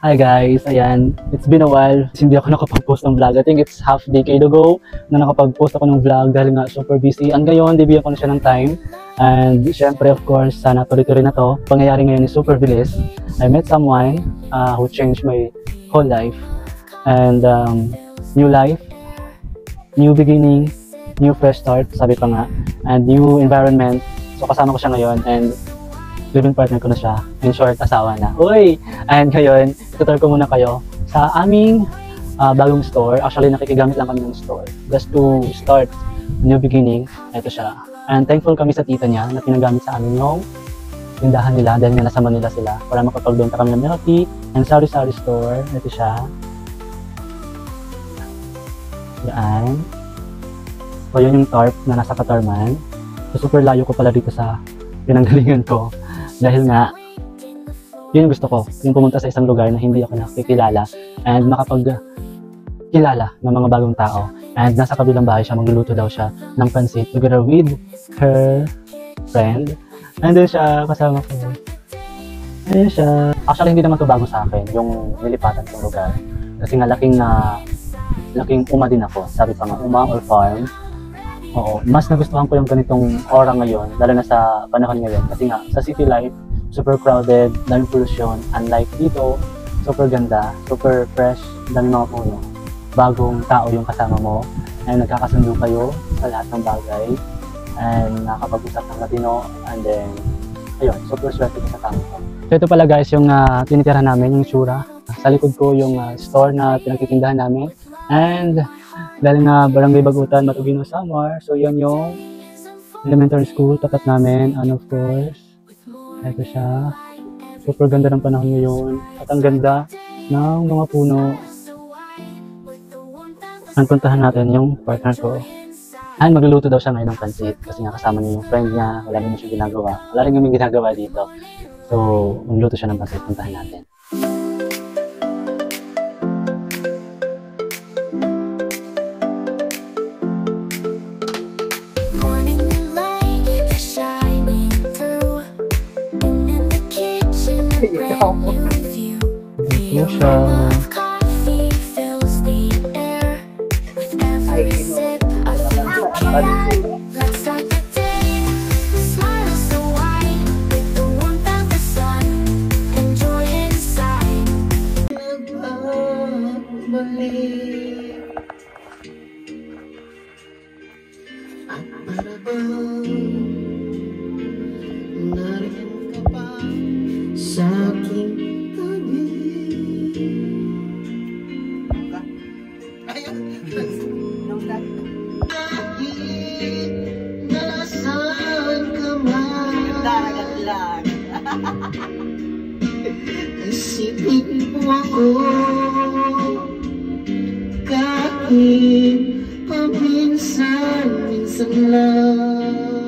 Hi guys, ayan, it's been a while hindi ako nakapag-post ng vlog. I think it's half decade ago na nakapag-post ako ng vlog dahil nga super busy. And ngayon, bibigyan ko na siya ng time. And syempre, of course, sana tuloy-tuloy na to. Pangyayari ngayon is super bilis. I met someone who changed my whole life. And new life, new beginning, new fresh start, sabi pa nga. And new environment. So kasama ko siya ngayon and living partner ko na siya. In short, asawa na. Uy! And ngayon, tutor ko muna kayo sa aming bagong store. Actually, nakikigamit lang kami ng store. Just to start new beginning. Ito siya. And thankful kami sa tita niya na pinagamit sa amin yung tindahan nila dahil nga nasa Manila sila para makapagbenta kami ng milk tea and sari-sari store. Ito siya. Yan. So, yun yung tarp na nasa Katarman. So, super layo ko pala dito sa pinanggalingan ko. Dahil nga, yun yung gusto ko, yung pumunta sa isang lugar na hindi ako nakikilala and makapagkilala ng mga bagong tao. And nasa kabilang bahay siya, magluluto daw siya ng pansit together with her friend. And then siya, kasama ko. Ayun siya. Actually, hindi naman to bago sa akin, yung nilipatan kong lugar. Kasi nga, laking uma din ako. Sabi pa nga, uma or farm. Oo, mas nagustuhan ko yung ganitong aura ngayon, lalo na sa panahon ngayon. Kasi nga, sa city life, super crowded, daming pollution. Unlike dito, super ganda, super fresh, daming mga puno. Bagong tao yung kasama mo, and nagkakasundo kayo sa lahat ng bagay, and nakakapag-usap ng Latino, and then, ayun, super swerte ko sa tao ko. So ito pala guys, yung tinitirahan namin, yung Shura. Sa likod ko yung store na pinagtitindahan namin, and dahil nga Barangay Bagutan, Matugino, Samar. So yan yung elementary school, tapat namin. And of course, ito siya. Super ganda ng panahon ngayon. At ang ganda ng mga puno. Ang puntahan natin yung partner ko. And magluluto daw siya ngayon ng pansit. Kasi nga kasama niya yung friend niya. Wala naman siya ginagawa. Wala rin yung ginagawa dito. So, magluluto siya ng pansit. Puntahan natin. Ito siya. Sa aking tabi. Nasaan ka man? Isipin mo ako kahit paminsan-minsan lang.